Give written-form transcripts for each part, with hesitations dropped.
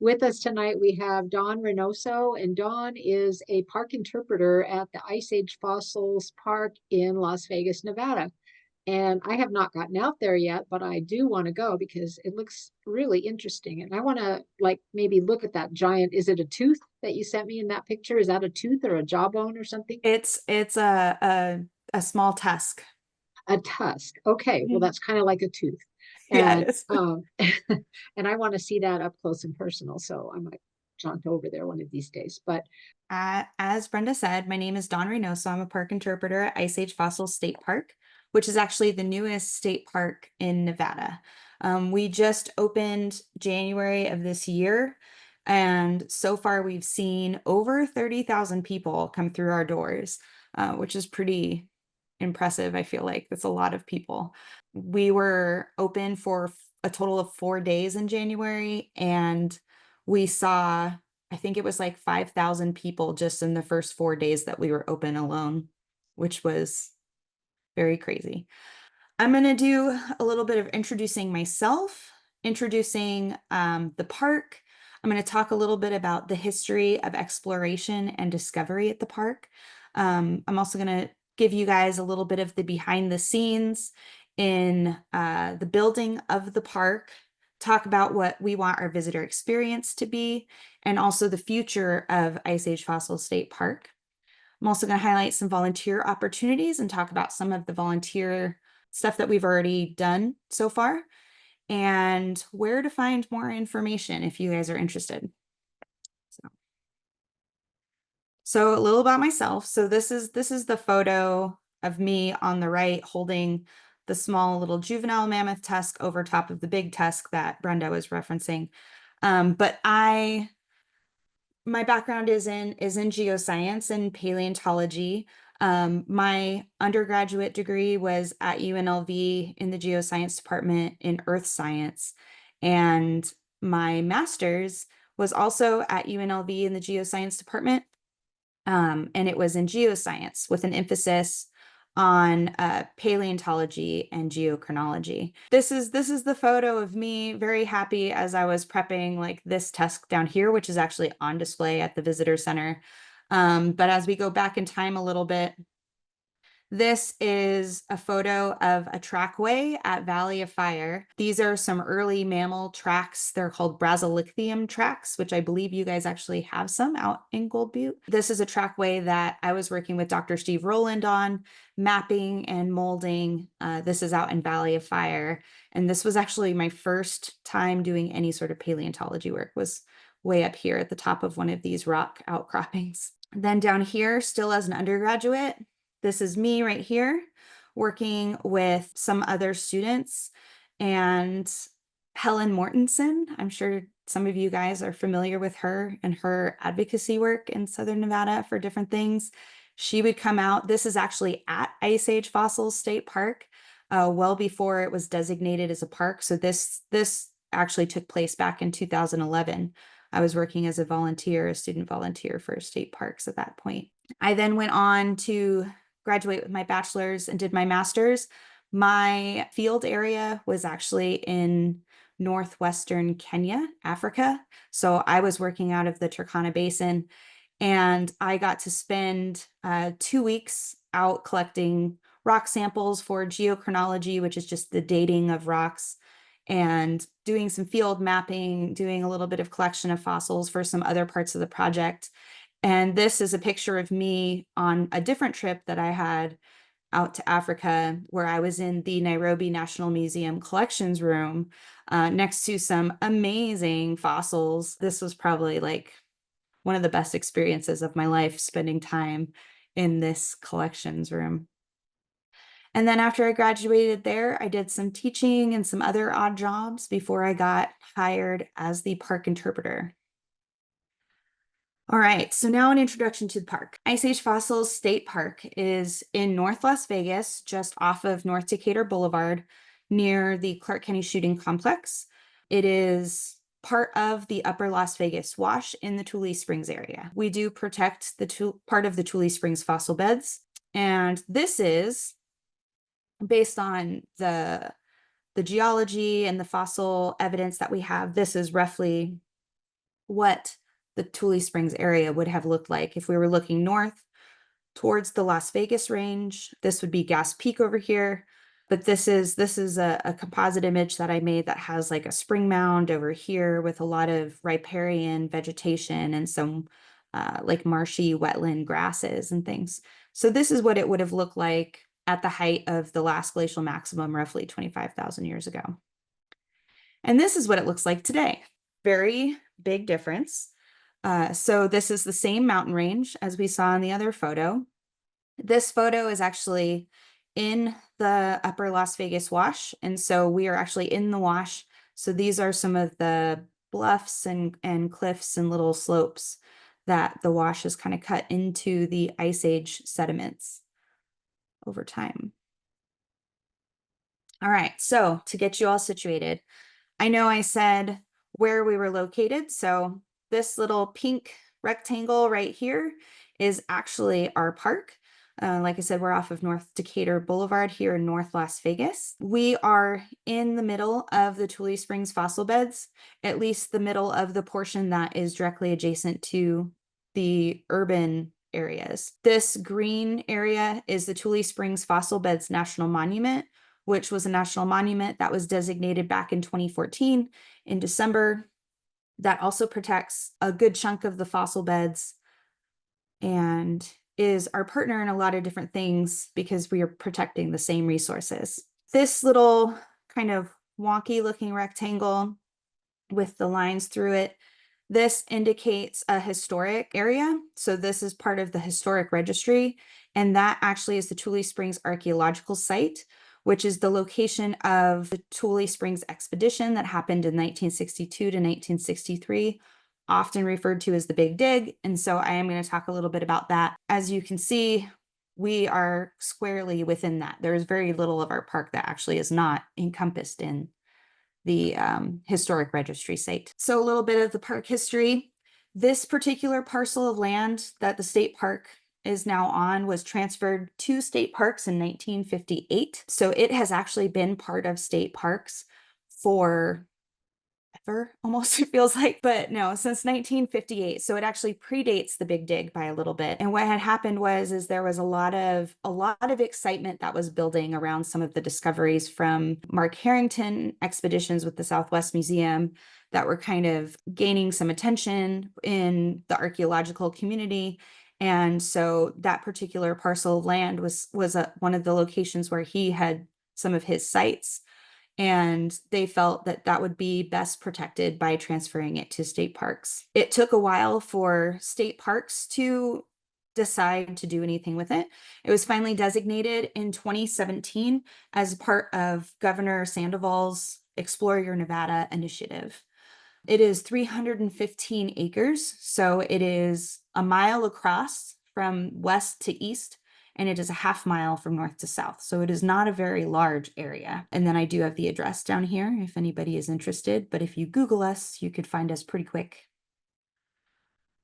With us tonight, we have Dawn Reynoso, and Dawn is a park interpreter at the Ice Age Fossils Park in Las Vegas, Nevada. And I have not gotten out there yet, but I do want to go because it looks really interesting. And I want to like maybe look at that giant. Is it a tooth that you sent me in that picture? Is that a tooth or a jawbone or something? It's a small tusk. A tusk. Okay, well Mhm. that's kind of like a tooth. Yeah, it And is. and I want to see that up close and personal. So I might jaunt over there one of these days. But As Brenda said, my name is Dawn Reynoso. I'm a park interpreter at Ice Age Fossil State Park, which is actually the newest state park in Nevada. We just opened January of this year, and so far we've seen over 30,000 people come through our doors, which is pretty impressive. I feel like that's a lot of people. We were open for a total of 4 days in January, and we saw, I think it was like 5,000 people just in the first 4 days that we were open alone, which was very crazy. I'm going to do a little bit of introducing myself, introducing the park. I'm going to talk a little bit about the history of exploration and discovery at the park. I'm also going to give you guys a little bit of the behind the scenes in the building of the park, talk about what we want our visitor experience to be, and also the future of Ice Age Fossil State Park. I'm also going to highlight some volunteer opportunities and talk about some of the volunteer stuff that we've already done so far and where to find more information if you guys are interested. So a little about myself. So this is the photo of me on the right holding the small little juvenile mammoth tusk over top of the big tusk that Brenda was referencing. But my background is in geoscience and paleontology. My undergraduate degree was at UNLV in the geoscience department in earth science, and my master's was also at UNLV in the geoscience department, and it was in geoscience with an emphasis on paleontology and geochronology. This is the photo of me very happy as I was prepping like this tusk down here, which is actually on display at the visitor center. But as we go back in time a little bit, this is a photo of a trackway at Valley of Fire. These are some early mammal tracks. They're called Brasilithium tracks, which I believe you guys actually have some out in Gold Butte. This is a trackway that I was working with Dr. Steve Rowland on, mapping and molding. This is out in Valley of Fire. And this was actually my first time doing any sort of paleontology work, was way up here at the top of one of these rock outcroppings. Then down here, still as an undergraduate, this is me right here working with some other students and Helen Mortensen. I'm sure some of you guys are familiar with her and her advocacy work in Southern Nevada for different things. She would come out. This is actually at Ice Age Fossils State Park, well before it was designated as a park. So this actually took place back in 2011. I was working as a volunteer, a student volunteer for state parks at that point. I then went on to graduate with my bachelor's and did my master's. My field area was actually in northwestern Kenya, Africa. So I was working out of the Turkana Basin, and I got to spend 2 weeks out collecting rock samples for geochronology, which is just the dating of rocks, and doing some field mapping, doing a little bit of collection of fossils for some other parts of the project. And this is a picture of me on a different trip that I had out to Africa, where I was in the Nairobi National Museum collections room next to some amazing fossils. This was probably like one of the best experiences of my life, spending time in this collections room. And then after I graduated there, I did some teaching and some other odd jobs before I got hired as the park interpreter. All right, so now an introduction to the park. Ice Age Fossils State Park is in North Las Vegas, just off of North Decatur Boulevard, near the Clark County Shooting Complex. It is part of the Upper Las Vegas Wash in the Tule Springs area. We do protect the part of the Tule Springs fossil beds, and this is based on the geology and the fossil evidence that we have. This is roughly what the Tule Springs area would have looked like if we were looking north towards the Las Vegas range. This would be Gas Peak over here. But this is a composite image that I made that has like a spring mound over here with a lot of riparian vegetation and some like marshy wetland grasses and things. So this is what it would have looked like at the height of the last glacial maximum, roughly 25,000 years ago. And this is what it looks like today. Very big difference. So this is the same mountain range as we saw in the other photo. This photo is actually in the upper Las Vegas wash. And so we are actually in the wash. So these are some of the bluffs and cliffs and little slopes that the wash has kind of cut into the Ice Age sediments over time. All right, so to get you all situated, I know I said where we were located. So this little pink rectangle right here is actually our park. Like I said, we're off of North Decatur Boulevard here in North Las Vegas. We are in the middle of the Tule Springs fossil beds, at least the middle of the portion that is directly adjacent to the urban areas. This green area is the Tule Springs Fossil Beds National Monument, which was a national monument that was designated back in 2014 in December. That also protects a good chunk of the fossil beds and is our partner in a lot of different things because we are protecting the same resources. This little kind of wonky looking rectangle with the lines through it, this indicates a historic area. So this is part of the historic registry, and that actually is the Tule Springs Archaeological Site, which is the location of the Tule Springs expedition that happened in 1962 to 1963, often referred to as the Big Dig. And so I am going to talk a little bit about that. As you can see, we are squarely within that. There is very little of our park that actually is not encompassed in the historic registry site. So a little bit of the park history. This particular parcel of land that the state park is now on was transferred to state parks in 1958. So it has actually been part of state parks for ever, almost it feels like, but no, since 1958. So it actually predates the Big Dig by a little bit. And what had happened is there was a lot of excitement that was building around some of the discoveries from Mark Harrington expeditions with the Southwest Museum that were kind of gaining some attention in the archaeological community. And so that particular parcel of land was one of the locations where he had some of his sites. And they felt that that would be best protected by transferring it to state parks. It took a while for state parks to decide to do anything with it. It was finally designated in 2017 as part of Governor Sandoval's Explore Your Nevada initiative. It is 315 acres, so it is a mile across from west to east, and it is a half mile from north to south. So it is not a very large area. And then I do have the address down here if anybody is interested, but if you Google us, you could find us pretty quick.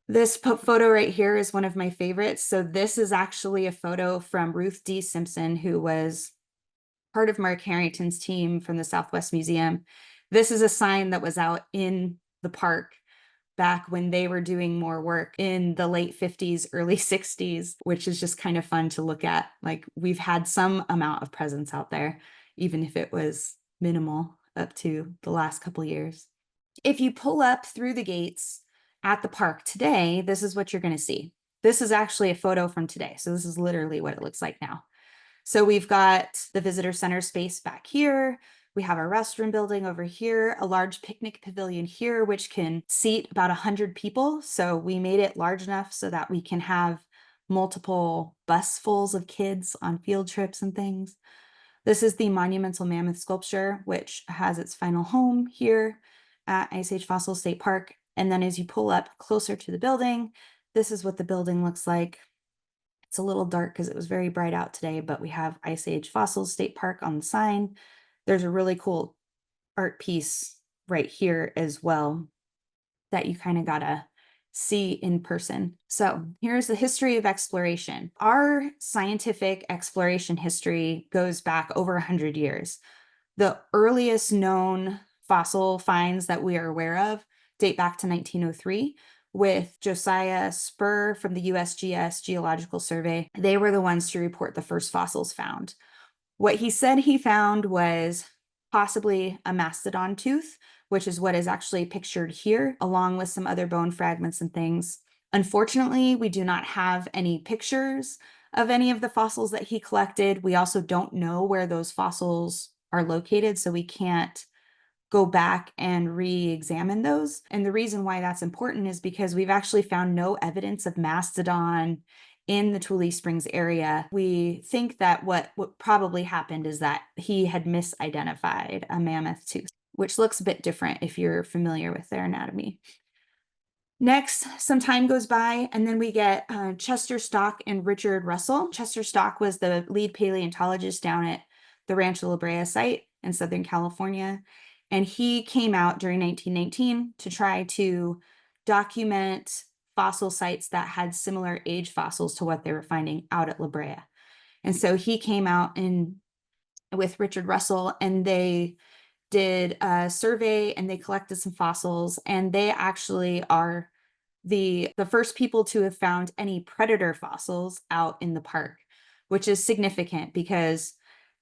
This photo right here is one of my favorites. So this is actually a photo from Ruth D. Simpson, who was part of Mark Harrington's team from the Southwest Museum. This is a sign that was out in the park back when they were doing more work in the late 50s, early 60s, which is just kind of fun to look at. Like, we've had some amount of presence out there, even if it was minimal up to the last couple years. If you pull up through the gates at the park today, this is what you're going to see. This is actually a photo from today. So this is literally what it looks like now. So we've got the visitor center space back here. We have our restroom building over here, a large picnic pavilion here, which can seat about 100 people. So we made it large enough so that we can have multiple busfuls of kids on field trips and things. This is the monumental mammoth sculpture, which has its final home here at Ice Age Fossil State Park. And then as you pull up closer to the building, this is what the building looks like. It's a little dark because it was very bright out today, but we have Ice Age Fossils State Park on the sign. There's a really cool art piece right here as well that you kind of gotta see in person. So here's the history of exploration. Our scientific exploration history goes back over 100 years. The earliest known fossil finds that we are aware of date back to 1903 with Josiah Spur from the USGS Geological Survey. They were the ones to report the first fossils found. What he said he found was possibly a mastodon tooth, which is what is actually pictured here, along with some other bone fragments and things. Unfortunately, we do not have any pictures of any of the fossils that he collected. We also don't know where those fossils are located, so we can't go back and re-examine those. And the reason why that's important is because we've actually found no evidence of mastodon in the Tule Springs area. We think that what probably happened is that he had misidentified a mammoth tooth, which looks a bit different if you're familiar with their anatomy. Next, some time goes by, and then we get Chester Stock and Richard Russell. Chester Stock was the lead paleontologist down at the Rancho La Brea site in Southern California, and he came out during 1919 to try to document fossil sites that had similar age fossils to what they were finding out at La Brea. And so he came out with Richard Russell, and they did a survey and they collected some fossils, and they actually are the first people to have found any predator fossils out in the park, which is significant because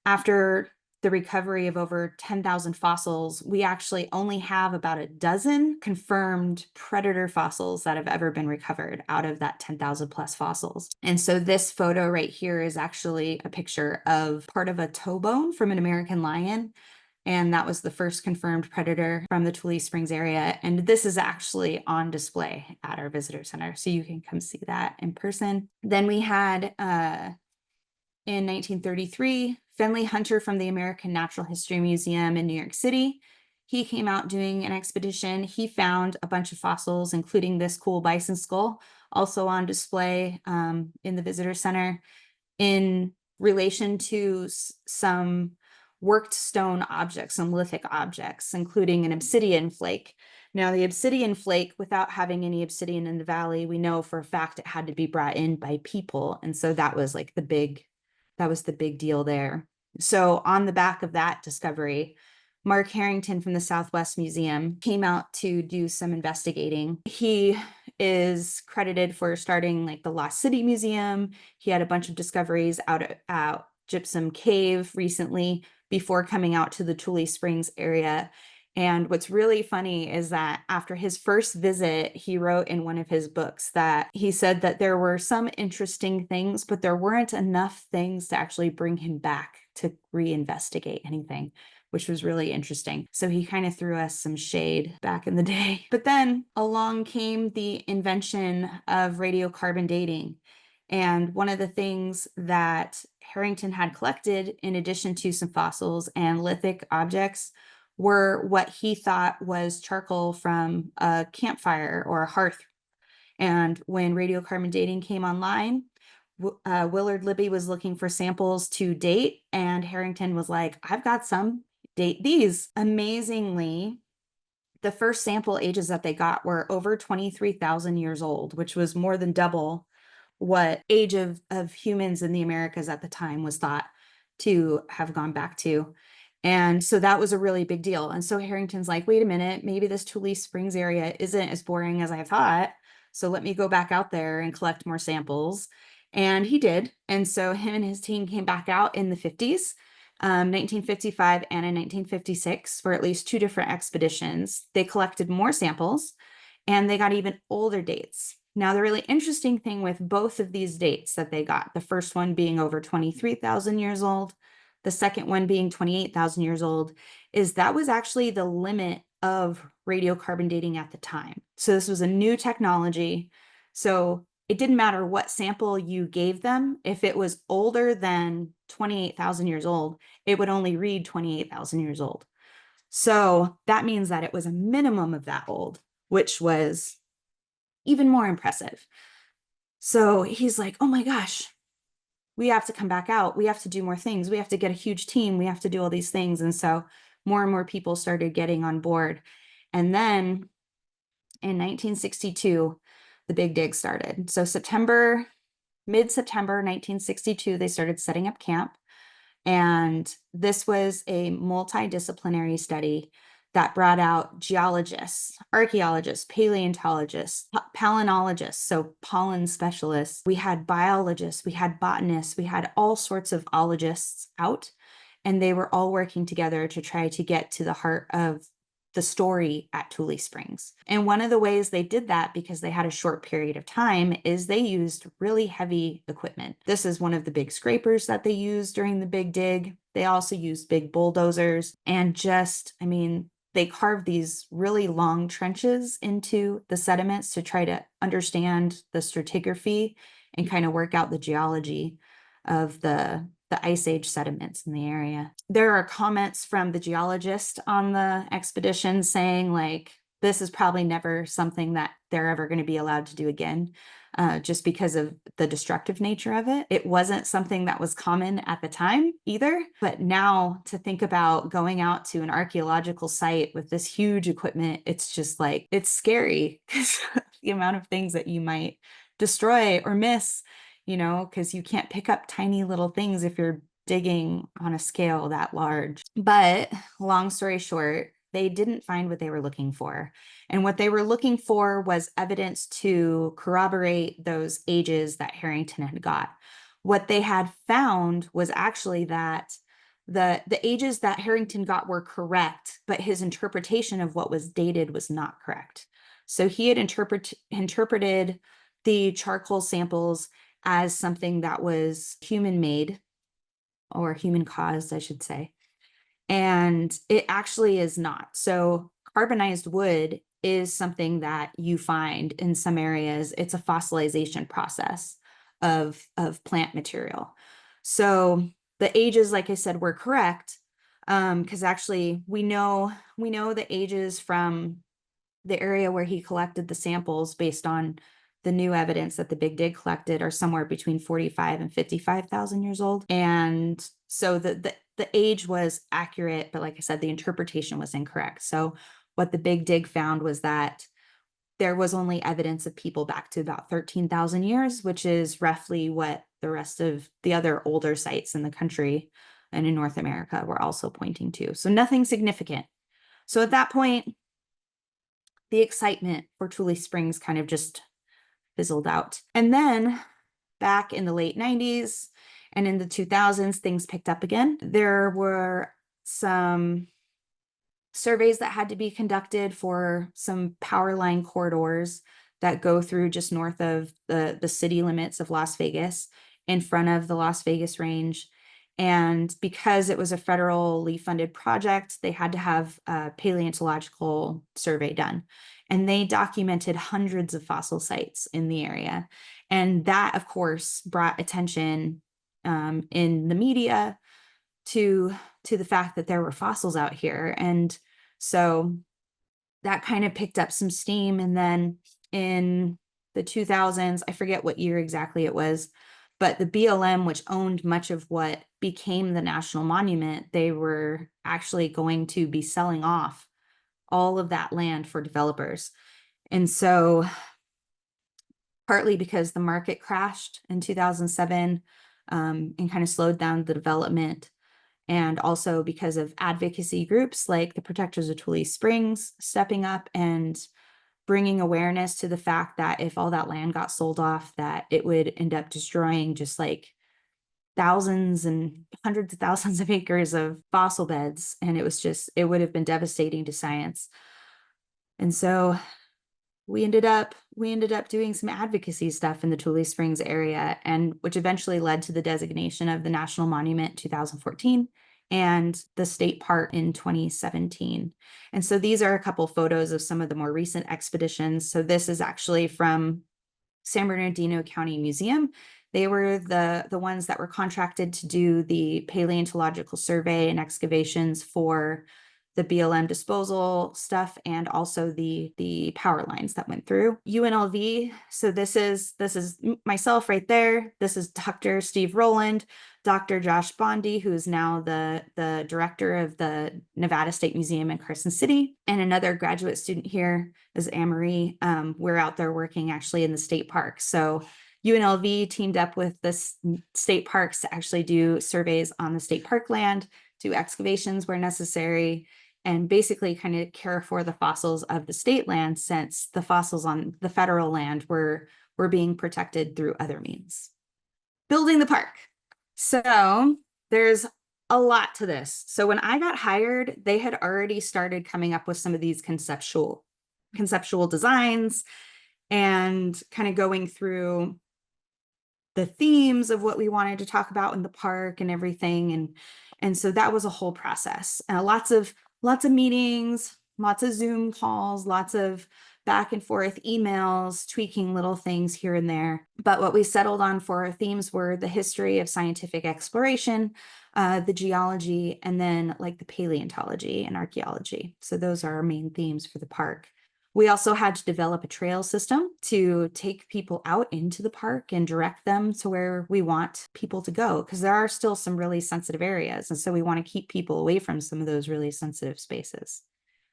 after the recovery of over 10,000 fossils, we actually only have about a dozen confirmed predator fossils that have ever been recovered out of that 10,000 plus fossils. And so this photo right here is actually a picture of part of a toe bone from an American lion. And that was the first confirmed predator from the Tule Springs area. And this is actually on display at our visitor center, so you can come see that in person. Then we had, in 1933, Finley Hunter from the American Natural History Museum in New York City. He came out doing an expedition. He found a bunch of fossils, including this cool bison skull, also on display in the visitor center, in relation to some worked stone objects, some lithic objects, including an obsidian flake. Now, the obsidian flake, without having any obsidian in the valley, we know for a fact it had to be brought in by people. And so that was like the big deal there. So on the back of that discovery, Mark Harrington from the Southwest Museum came out to do some investigating. He is credited for starting like the Lost City Museum. He had a bunch of discoveries out at Gypsum Cave recently before coming out to the Tule Springs area. And what's really funny is that after his first visit, he wrote in one of his books that he said that there were some interesting things, but there weren't enough things to actually bring him back to reinvestigate anything, which was really interesting. So he kind of threw us some shade back in the day. But then along came the invention of radiocarbon dating. And one of the things that Harrington had collected, in addition to some fossils and lithic objects, were what he thought was charcoal from a campfire or a hearth. And when radiocarbon dating came online, Willard Libby was looking for samples to date, and Harrington was like, I've got some, date these. Amazingly, the first sample ages that they got were over 23,000 years old, which was more than double what age of humans in the Americas at the time was thought to have gone back to. And so that was a really big deal. And so Harrington's like, wait a minute, maybe this Tule Springs area isn't as boring as I thought. So let me go back out there and collect more samples. And he did. And so him and his team came back out in the 50s, 1955 and in 1956 for at least two different expeditions. They collected more samples and they got even older dates. Now, the really interesting thing with both of these dates that they got, the first one being over 23,000 years old, the second one being 28,000 years old, is that was actually the limit of radiocarbon dating at the time. So this was a new technology. So it didn't matter what sample you gave them. If it was older than 28,000 years old, it would only read 28,000 years old. So that means that it was a minimum of that old, which was even more impressive. So he's like, oh my gosh, we have to come back out. We have to do more things. We have to get a huge team. We have to do all these things. And so more and more people started getting on board. And then in 1962, the big dig started. So mid-September 1962, they started setting up camp. And this was a multidisciplinary study. that brought out geologists, archaeologists, paleontologists, palynologists, so pollen specialists. We had biologists, we had botanists, we had all sorts of ologists out, and they were all working together to try to get to the heart of the story at Tule Springs. And one of the ways they did that, because they had a short period of time, is they used really heavy equipment. This is one of the big scrapers that they used during the big dig. They also used big bulldozers and they carved these really long trenches into the sediments to try to understand the stratigraphy and kind of work out the geology of the Ice Age sediments in the area. There are comments from the geologist on the expedition saying, like, this is probably never something that they're ever going to be allowed to do again, just because of the destructive nature of it. It wasn't something that was common at the time either. But now to think about going out to an archaeological site with this huge equipment, it's just like, it's scary because the amount of things that you might destroy or miss, because you can't pick up tiny little things if you're digging on a scale that large. But long story short, they didn't find what they were looking for. And what they were looking for was evidence to corroborate those ages that Harrington had got. What they had found was actually that the ages that Harrington got were correct, but his interpretation of what was dated was not correct. So he had interpreted the charcoal samples as something that was human-made, or human-caused, I should say. And it actually is not. So carbonized wood is something that you find in some areas. It's a fossilization process of plant material. So the ages, like I said, were correct, because actually we know the ages from the area where he collected the samples based on the new evidence that the Big Dig collected are somewhere between 45 and 55,000 years old. And so the age was accurate, but like I said, the interpretation was incorrect. So what the Big Dig found was that there was only evidence of people back to about 13,000 years, which is roughly what the rest of the other older sites in the country and in North America were also pointing to. So nothing significant. So at that point, the excitement for Tule Springs kind of just fizzled out. And then back in the late 90s and in the 2000s, things picked up again. There were some surveys that had to be conducted for some power line corridors that go through just north of the city limits of Las Vegas, in front of the Las Vegas range. And because it was a federally funded project, they had to have a paleontological survey done. And they documented hundreds of fossil sites in the area. And that, of course, brought attention in the media to the fact that there were fossils out here. And so that kind of picked up some steam. And then in the 2000s, I forget what year exactly it was, but the BLM, which owned much of what became the National Monument, they were actually going to be selling off all of that land for developers. And so partly because the market crashed in 2007 and kind of slowed down the development, and also because of advocacy groups like the Protectors of Tule Springs stepping up and bringing awareness to the fact that if all that land got sold off, that it would end up destroying just like thousands and hundreds of thousands of acres of fossil beds. And it would have been devastating to science. And so we ended up doing some advocacy stuff in the Tule Springs area, and which eventually led to the designation of the National Monument in 2014 and the state park in 2017. And so these are a couple photos of some of the more recent expeditions. So this is actually from San Bernardino County Museum. They were the ones that were contracted to do the paleontological survey and excavations for the BLM disposal stuff, and also the power lines that went through. UNLV, so this is myself right there. This is Dr. Steve Rowland, Dr. Josh Bondi, who is now the director of the Nevada State Museum in Carson City, and another graduate student here is Anne-Marie. We're out there working actually in the state park. So UNLV teamed up with the state parks to actually do surveys on the state park land, do excavations where necessary, and basically kind of care for the fossils of the state land, since the fossils on the federal land were being protected through other means. Building the park. So there's a lot to this. So when I got hired, they had already started coming up with some of these conceptual designs and kind of going through the themes of what we wanted to talk about in the park and everything. And so that was a whole process. Lots of meetings, lots of Zoom calls, lots of back and forth emails, tweaking little things here and there. But what we settled on for our themes were the history of scientific exploration, the geology, and then like the paleontology and archaeology. So those are our main themes for the park. We also had to develop a trail system to take people out into the park and direct them to where we want people to go, because there are still some really sensitive areas. And so we want to keep people away from some of those really sensitive spaces.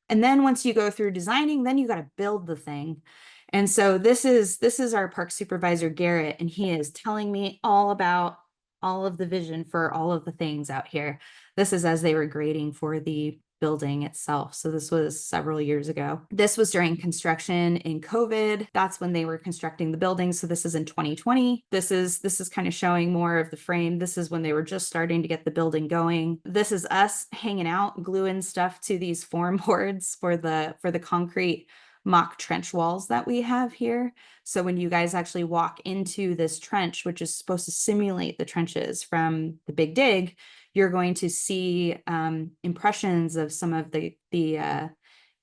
And then once you go through designing, then you got to build the thing. And so this is our park supervisor, Garrett, and he is telling me all about all of the vision for all of the things out here. This is as they were grading for the building itself. So this was several years ago. This was during construction in COVID. That's when they were constructing the building. So this is in 2020. This is kind of showing more of the frame. This is when they were just starting to get the building going. This is us hanging out, gluing stuff to these form boards for the concrete mock trench walls that we have here. So when you guys actually walk into this trench, which is supposed to simulate the trenches from the Big Dig, you're going to see impressions of some of the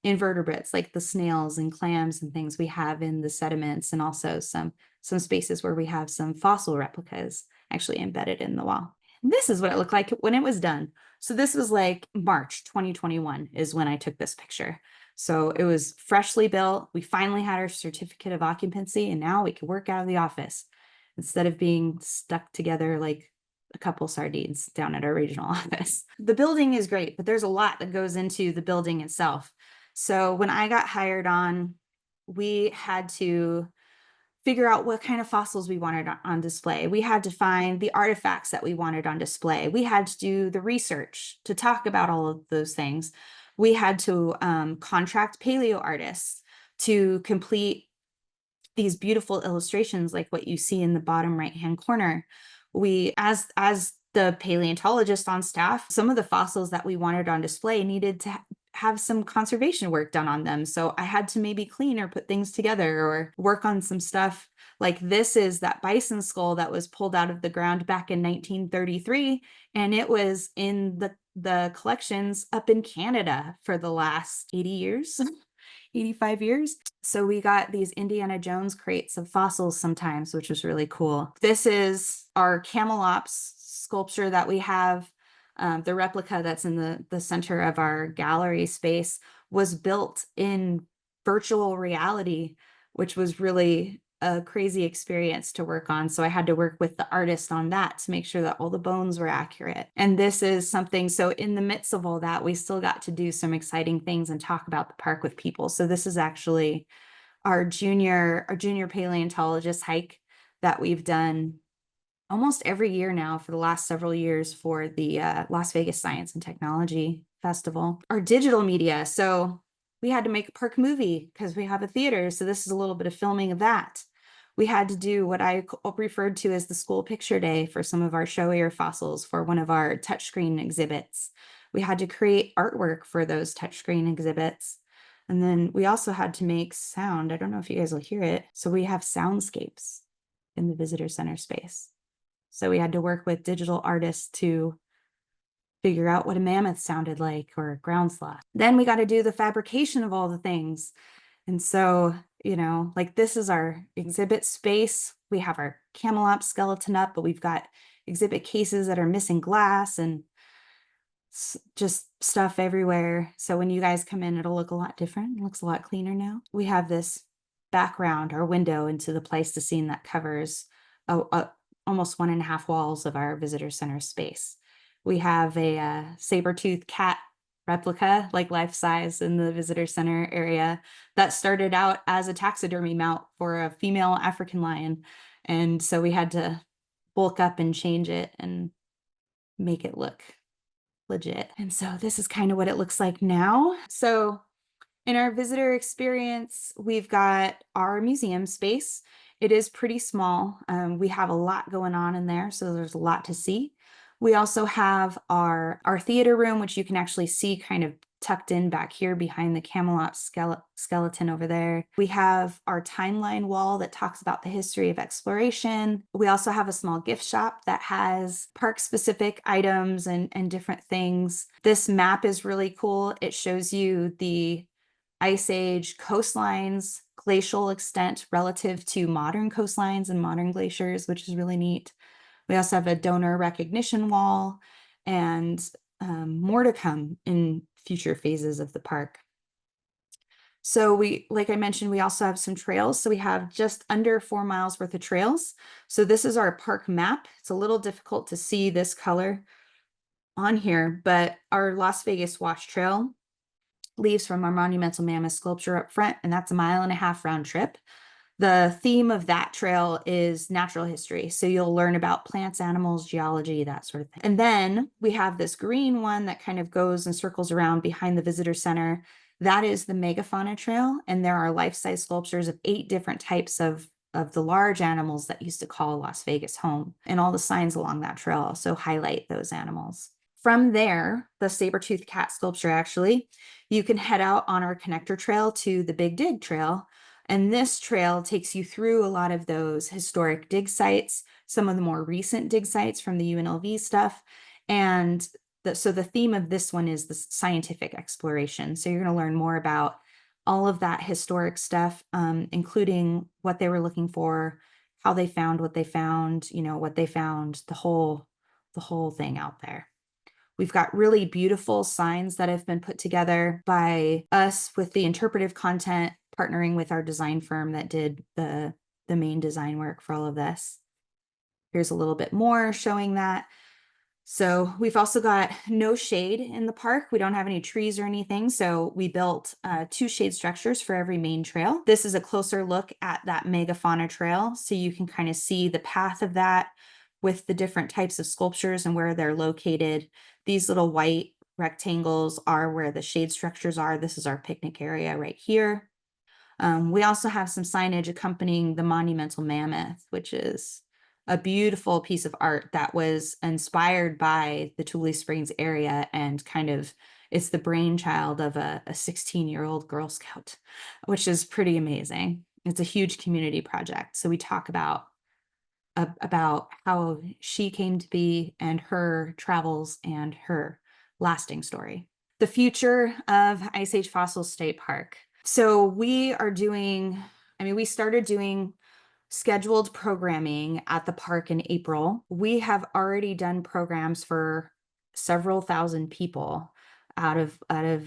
invertebrates, like the snails and clams and things we have in the sediments, and also some spaces where we have some fossil replicas actually embedded in the wall. And this is what it looked like when it was done. So this was like March 2021 is when I took this picture. So it was freshly built. We finally had our certificate of occupancy, and now we could work out of the office instead of being stuck together like a couple sardines down at our regional office. The building is great, but there's a lot that goes into the building itself. So when I got hired on, we had to figure out what kind of fossils we wanted on display. We had to find the artifacts that we wanted on display. We had to do the research to talk about all of those things. We had to contract paleo artists to complete these beautiful illustrations like what you see in the bottom right-hand corner. We, as the paleontologist on staff, some of the fossils that we wanted on display needed to have some conservation work done on them. So I had to maybe clean or put things together or work on some stuff. Like this is that bison skull that was pulled out of the ground back in 1933, and it was in the collections up in Canada for the last 80 years. 85 years. So we got these Indiana Jones crates of fossils sometimes, which was really cool. This is our Camelops sculpture that we have. The replica that's in the center of our gallery space was built in virtual reality, which was really a crazy experience to work on. So I had to work with the artist on that to make sure that all the bones were accurate. And this is something, so in the midst of all that, we still got to do some exciting things and talk about the park with people. So this is actually our junior paleontologist hike that we've done almost every year now for the last several years for the Las Vegas Science and Technology Festival. Our digital media, so we had to make a park movie because we have a theater. So this is a little bit of filming of that. We had to do what I referred to as the school picture day for some of our showier fossils for one of our touchscreen exhibits. We had to create artwork for those touchscreen exhibits. And then we also had to make sound. I don't know if you guys will hear it. So we have soundscapes in the visitor center space. So we had to work with digital artists to figure out what a mammoth sounded like or a ground sloth. Then we got to do the fabrication of all the things. And so, you know, like this is our exhibit space. We have our Camelop skeleton up, but we've got exhibit cases that are missing glass and just stuff everywhere. So when you guys come in, it'll look a lot different. It looks a lot cleaner now. We have this background, our window into the Pleistocene that covers almost 1.5 walls of our visitor center space. We have a saber-toothed cat replica, like life size, in the visitor center area that started out as a taxidermy mount for a female African lion. And so we had to bulk up and change it and make it look legit. And so this is kind of what it looks like now. So in our visitor experience, we've got our museum space. It is pretty small. We have a lot going on in there, so there's a lot to see. We also have our theater room, which you can actually see kind of tucked in back here behind the Camelot skeleton over there. We have our timeline wall that talks about the history of exploration. We also have a small gift shop that has park-specific items and different things. This map is really cool. It shows you the Ice Age coastlines, glacial extent relative to modern coastlines and modern glaciers, which is really neat. We also have a donor recognition wall and more to come in future phases of the park. So like I mentioned, we also have some trails. So we have just under 4 miles worth of trails. So this is our park map. It's a little difficult to see this color on here, but our Las Vegas Wash Trail leaves from our monumental mammoth sculpture up front, and that's a 1.5 mile round trip. The theme of that trail is natural history. So you'll learn about plants, animals, geology, that sort of thing. And then we have this green one that kind of goes and circles around behind the visitor center. That is the megafauna trail. And there are life-size sculptures of 8 different types of the large animals that used to call Las Vegas home. And all the signs along that trail also highlight those animals. From there, the saber-toothed cat sculpture, actually, you can head out on our connector trail to the Big Dig Trail. And this trail takes you through a lot of those historic dig sites, some of the more recent dig sites from the UNLV stuff. And so the theme of this one is the scientific exploration. So you're going to learn more about all of that historic stuff, including what they were looking for, how they found what they found, what they found, the whole thing out there. We've got really beautiful signs that have been put together by us with the interpretive content, partnering with our design firm that did the main design work for all of this. Here's a little bit more showing that. So we've also got no shade in the park. We don't have any trees or anything. So we built 2 shade structures for every main trail. This is a closer look at that megafauna trail. So you can kind of see the path of that with the different types of sculptures and where they're located. These little white rectangles are where the shade structures are. This is our picnic area right here. We also have some signage accompanying the monumental mammoth, which is a beautiful piece of art that was inspired by the Tule Springs area, and kind of it's the brainchild of a 16-year-old Girl Scout, which is pretty amazing. It's a huge community project. So we talk about how she came to be and her travels and her lasting story. The future of Ice Age Fossil State Park. So we started doing scheduled programming at the park in April. We have already done programs for several thousand people out of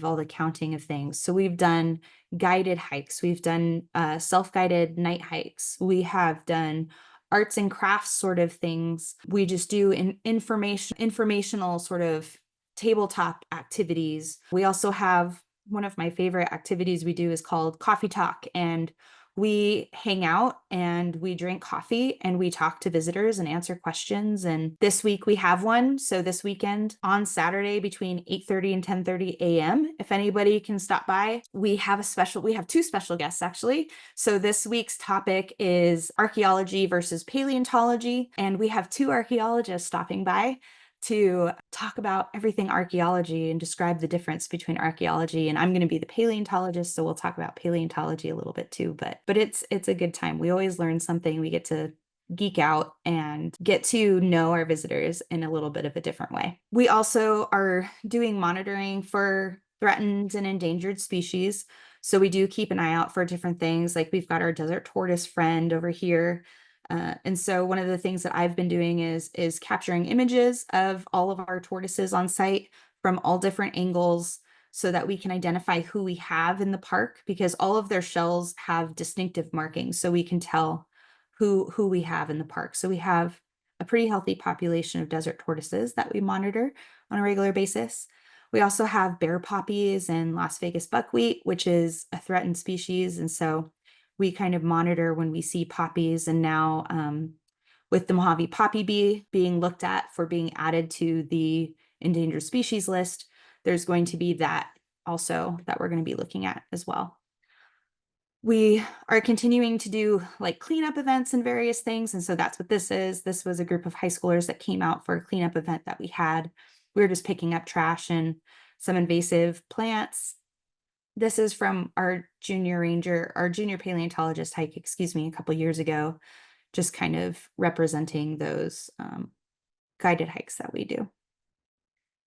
all the counting of things. So we've done guided hikes. We've done self-guided night hikes. We have done arts and crafts sort of things. We just do informational sort of tabletop activities. We also have one of my favorite activities we do is called Coffee Talk, and we hang out and we drink coffee and we talk to visitors and answer questions. And this week we have one. So this weekend on Saturday between 8:30 and 10:30 a.m. If anybody can stop by, we have 2 special guests actually. So this week's topic is archaeology versus paleontology. And we have 2 archaeologists stopping by to talk about everything archaeology and describe the difference between archaeology. And I'm going to be the paleontologist, so we'll talk about paleontology a little bit too. But it's a good time. We always learn something. We get to geek out and get to know our visitors in a little bit of a different way. We also are doing monitoring for threatened and endangered species. So we do keep an eye out for different things. Like we've got our desert tortoise friend over here. And so one of the things that I've been doing is capturing images of all of our tortoises on site from all different angles so that we can identify who we have in the park, because all of their shells have distinctive markings, so we can tell who we have in the park. So we have a pretty healthy population of desert tortoises that we monitor on a regular basis. We also have bear poppies and Las Vegas buckwheat, which is a threatened species. And so we kind of monitor when we see poppies. And now with the Mojave poppy bee being looked at for being added to the endangered species list, there's going to be that also that we're going to be looking at as well. We are continuing to do like cleanup events and various things. And so that's what this is. This was a group of high schoolers that came out for a cleanup event that we had. We were just picking up trash and some invasive plants. This is from our junior paleontologist hike, excuse me, a couple years ago, just kind of representing those guided hikes that we do.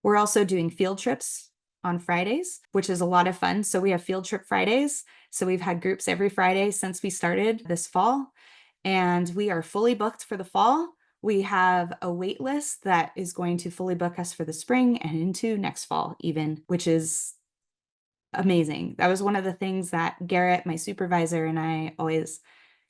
We're also doing field trips on Fridays, which is a lot of fun. So we have field trip Fridays. So we've had groups every Friday since we started this fall, and we are fully booked for the fall. We have a wait list that is going to fully book us for the spring and into next fall even, which is amazing. That was one of the things that Garrett, my supervisor, and I always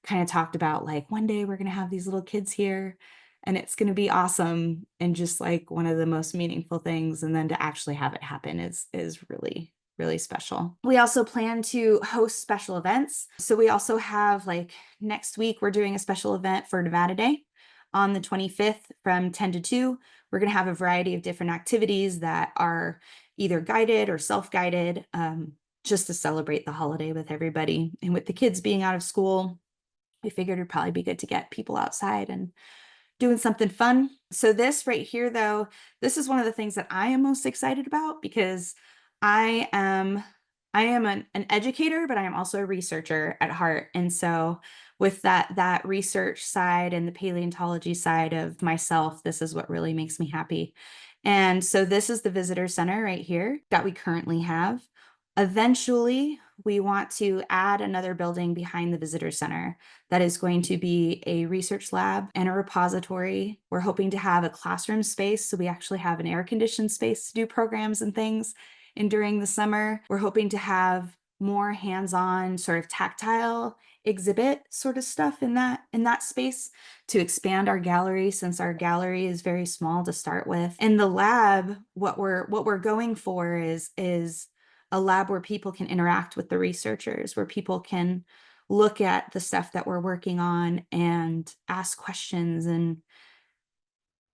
kind of talked about, like, one day we're going to have these little kids here and it's going to be awesome, and just like one of the most meaningful things, and then to actually have it happen is really really special. We also plan to host special events. So we also have, like, next week we're doing a special event for Nevada Day on the 25th from 10 to 2. We're going to have a variety of different activities that are either guided or self-guided, just to celebrate the holiday with everybody. And with the kids being out of school, we figured it'd probably be good to get people outside and doing something fun. So this right here, though, this is one of the things that I am most excited about, because I am an educator, but I am also a researcher at heart. And so with that research side and the paleontology side of myself, this is what really makes me happy. And so this is the visitor center right here that we currently have. Eventually, we want to add another building behind the visitor center that is going to be a research lab and a repository. We're hoping to have a classroom space, so we actually have an air-conditioned space to do programs and things. And during the summer, we're hoping to have more hands-on, sort of tactile exhibit sort of stuff in that space to expand our gallery, since our gallery is very small to start with. And the lab, what we're going for is a lab where people can interact with the researchers, where people can look at the stuff that we're working on and ask questions. And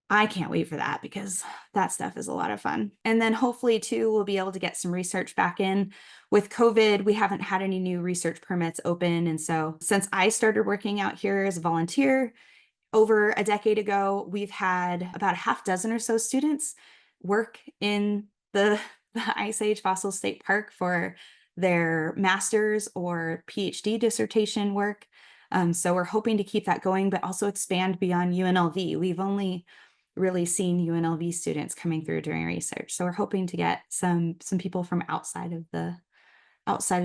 I can't wait for that, because that stuff is a lot of fun. And then hopefully too, we'll be able to get some research back in. With COVID, we haven't had any new research permits open. And so since I started working out here as a volunteer over a decade ago, we've had about a half dozen or so students work in the Ice Age Fossil State Park for their master's or PhD dissertation work. So we're hoping to keep that going, but also expand beyond UNLV. We've only really seen UNLV students coming through during research. So we're hoping to get some people from outside of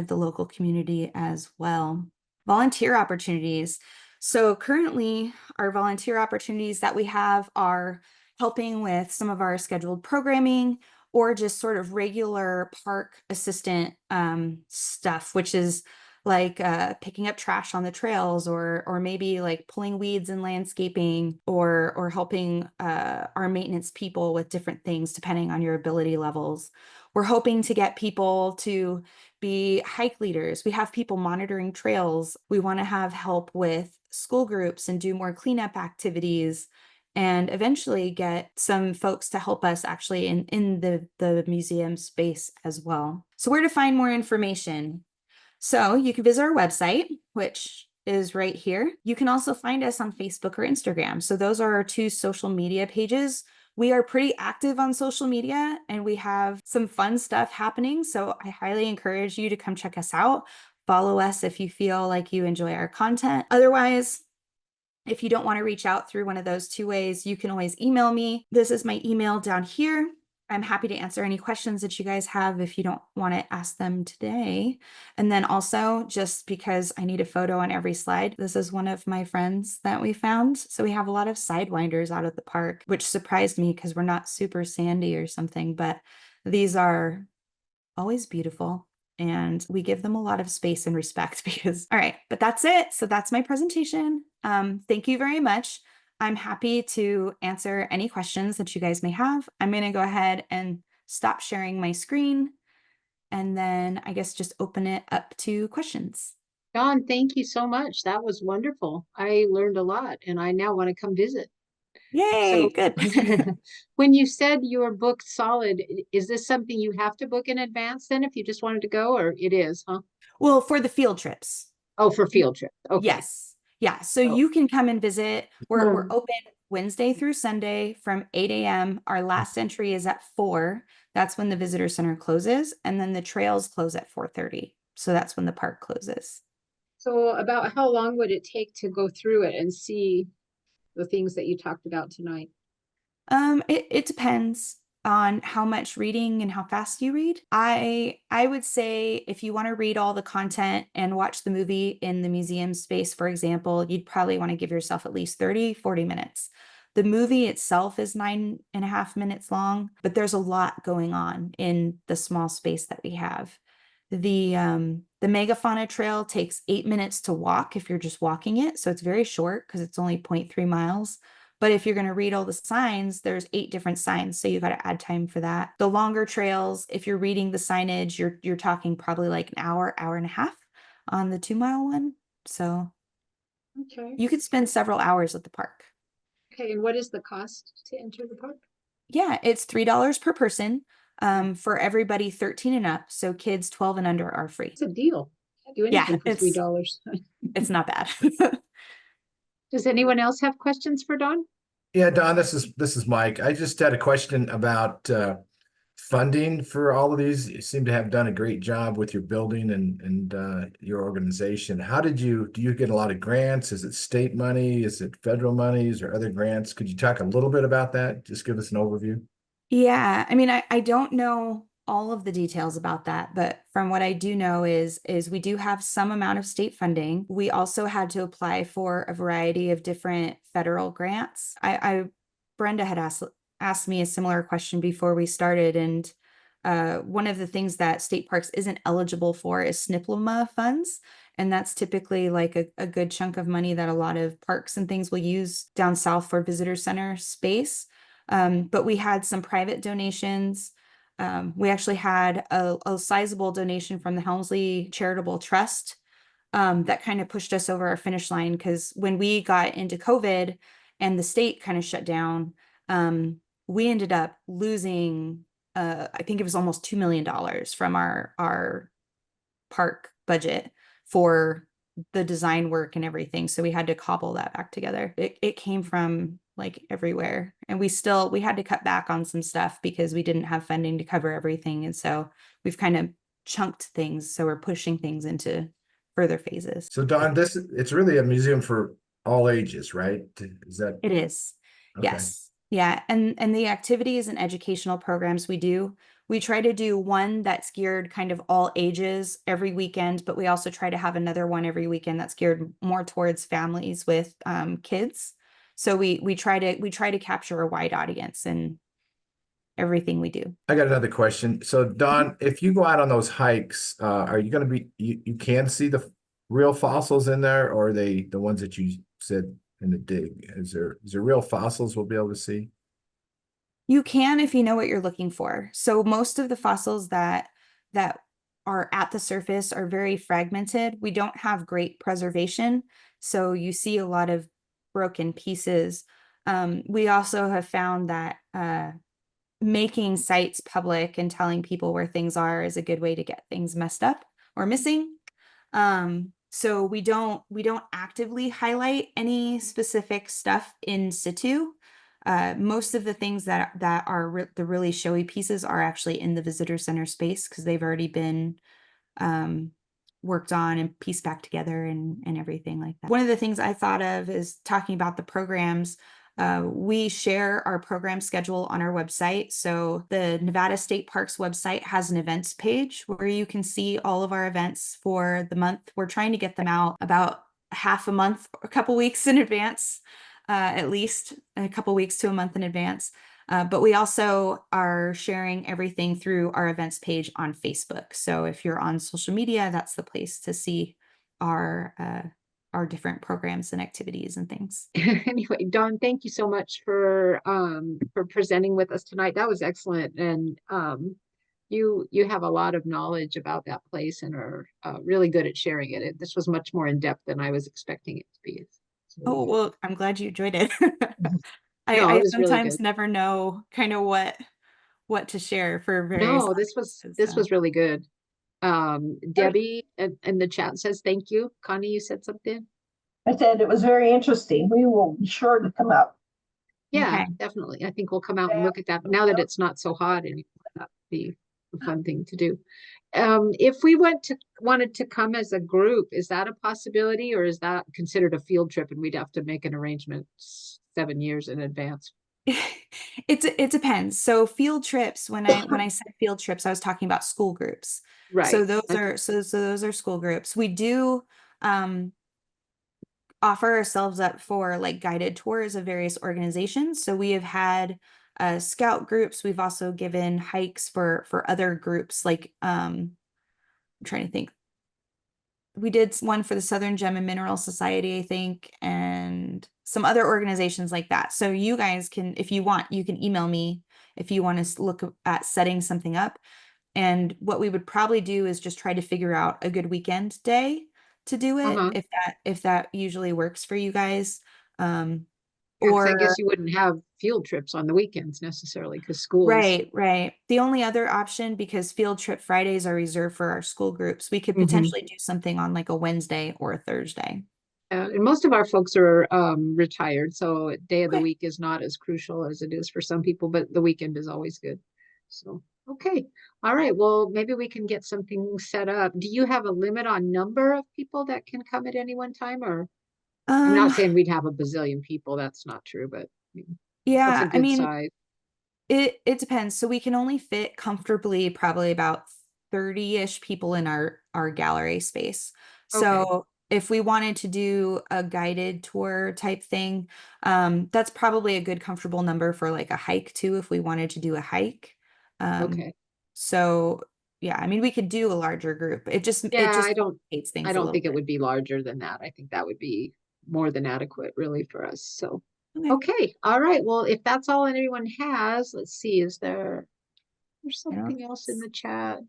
the local community as well. Volunteer opportunities. So currently, our volunteer opportunities that we have are helping with some of our scheduled programming, or just sort of regular park assistant stuff, which is like picking up trash on the trails, or maybe like pulling weeds and landscaping, or helping our maintenance people with different things depending on your ability levels. We're hoping to get people to be hike leaders. We have people monitoring trails. We want to have help with school groups and do more cleanup activities, and eventually get some folks to help us actually in the museum space as well. So where to find more information? So you can visit our website, which is right here. You can also find us on Facebook or Instagram. So those are our two social media pages. We are pretty active on social media and we have some fun stuff happening. So I highly encourage you to come check us out. Follow us if you feel like you enjoy our content. Otherwise, if you don't want to reach out through one of those two ways, you can always email me. This is my email down here. I'm happy to answer any questions that you guys have if you don't want to ask them today. And then also, just because I need a photo on every slide, this is one of my friends that we found. So we have a lot of sidewinders out at the park, which surprised me because we're not super sandy or something, but these are always beautiful. And we give them a lot of space and respect because, all right, but that's it. So that's my presentation. Thank you very much. I'm happy to answer any questions that you guys may have. I'm going to go ahead and stop sharing my screen, and then I guess just open it up to questions. Dawn, thank you so much. That was wonderful. I learned a lot and I now want to come visit. Yay, So good. when you said you were booked solid, is this something you have to book in advance then if you just wanted to go, or it is, huh? Well, for the field trips. Oh, for field trip. Okay. Yes. Yeah. So Oh, you can come and visit. We're hmm. open Wednesday through Sunday from 8 a.m. Our last entry is at 4. That's when the visitor center closes. And then the trails close at 4:30. So that's when the park closes. So about how long would it take to go through it and see the things that you talked about tonight? It depends on how much reading and how fast you read. I would say if you want to read all the content and watch the movie in the museum space, for example, you'd probably want to give yourself at least 30-40 minutes. The movie itself is 9.5 minutes long, but there's a lot going on in the small space that we have. The megafauna trail takes 8 minutes to walk if you're just walking it. So it's very short because it's only 0.3 miles. But if you're going to read all the signs, there's 8 different signs. So you got to add time for that. The longer trails, if you're reading the signage, you're talking probably like an hour, hour and a half on the 2 mile one. So Okay. you could spend several hours at the park. Okay. And what is the cost to enter the park? Yeah, it's $3 per person Oh, for everybody 13 and up. So kids 12 and under are free. it's a deal. Can't do Yeah, anything for $3. it's not bad. Does anyone else have questions for Dawn? Yeah, Don, this is Mike. I just had a question about funding for all of these. You seem to have done a great job with your building and your organization. Do you get a lot of grants? Is it state money? Is it federal monies or other grants? Could you talk a little bit about that? Just give us an overview. Yeah, I mean, I don't know all of the details about that, but from what I do know is we do have some amount of state funding. We also had to apply for a variety of different federal grants. Brenda had asked me a similar question before we started, and one of the things that state parks isn't eligible for is SNPLMA funds. And that's typically like a good chunk of money that a lot of parks and things will use down south for visitor center space. But we had some private donations. We actually had a sizable donation from the Helmsley Charitable Trust that kind of pushed us over our finish line because when we got into COVID and the state kind of shut down, we ended up losing, I think it was almost $2 million from our park budget for the design work and everything. So we had to cobble that back together. It came from like everywhere. And we had to cut back on some stuff because we didn't have funding to cover everything. And so we've kind of chunked things. So we're pushing things into further phases. So Don, it's really a museum for all ages, right? Is that It is. okay? Yes. Yeah. And the activities and educational programs we do, we try to do one that's geared kind of all ages every weekend, but we also try to have another one every weekend that's geared more towards families with kids. So we try to capture a wide audience in everything we do. I got another question. So Mhm. Don, if you go out on those hikes, are you going to you can see the real fossils in there, or are they the ones that you said in the dig? Is there real fossils we'll be able to see? You can if you know what you're looking for. So most of the fossils that are at the surface are very fragmented. We don't have great preservation, so you see a lot of broken pieces. We also have found that making sites public and telling people where things are is a good way to get things messed up or missing. So we don't actively highlight any specific stuff in situ. Most of the things that are the really showy pieces are actually in the visitor center space because they've already been um, worked on and pieced back together and everything like that. One of the things I thought of is talking about the programs. We share our program schedule on our website. So the Nevada State Parks website has an events page where you can see all of our events for the month. We're trying to get them out about half a month, a couple weeks in advance, at least a couple weeks to a month in advance. But we also are sharing everything through our events page on Facebook. So if you're on social media, that's the place to see our our different programs and activities and things. Anyway, Dawn, thank you so much for presenting with us tonight. That was excellent. And you have a lot of knowledge about that place and are really good at sharing it. This was much more in depth than I was expecting it to be. So, Oh, well, I'm glad you enjoyed it. No, I it was really good. sometimes never know kind of what to share for various No, audiences, this so. was really good. Debbie in the chat says thank you. Connie, you said something? I said it was very interesting. We will be sure to come up. Yeah, Okay. definitely. I think we'll come out and look at that now that it's not so hot anymore. That'd be a fun thing to do. If we wanted to come as a group, is that a possibility, or is that considered a field trip and we'd have to make an arrangement 7 years in advance? It depends. So field trips, when I said field trips, I was talking about school groups. So Right. those Okay. are so those are school groups. We do offer ourselves up for like guided tours of various organizations. So we have had scout groups. We've also given hikes for other groups. Like I'm trying to think. We did one for the Southern Gem and Mineral Society, I think, and some other organizations like that. So you guys can, if you want, you can email me if you want to look at setting something up. And what we would probably do is just try to figure out a good weekend day to do it, Uh-huh. if that usually works for you guys. Yeah, 'cause I Or guess you wouldn't have field trips on the weekends necessarily because schools. right. The only other option, because field trip Fridays are reserved for our school groups, we could Mhm. potentially do something on like a Wednesday or a Thursday. And most of our folks are retired, so day of the Okay. week is not as crucial as it is for some people, but the weekend is always good. So, okay. All right. Well, maybe we can get something set up. Do you have a limit on number of people that can come at any one time? Or I'm not Um, saying we'd have a bazillion people. That's not true, but what's a yeah, I good mean, size? it depends. So we can only fit comfortably probably about 30-ish people in our gallery space. Okay. So if we wanted to do a guided tour type thing, that's probably a good comfortable number for like a hike too, if we wanted to do a hike. Okay. So yeah, I mean, we could do a larger group. It Yeah, just complicates I things a don't little think it bit. would be larger than that. I think that would be more than adequate really for us. So, Okay. okay. All right. Well, if that's all anyone has, let's see, there's I don't, something else in the chat.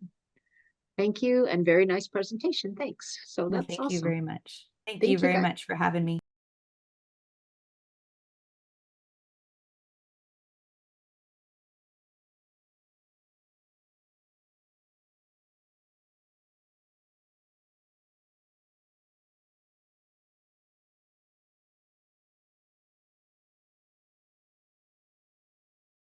Thank you and very nice presentation. Thanks. So well, that's thank you awesome. very much. Thank you Thank you very guys. much for having me.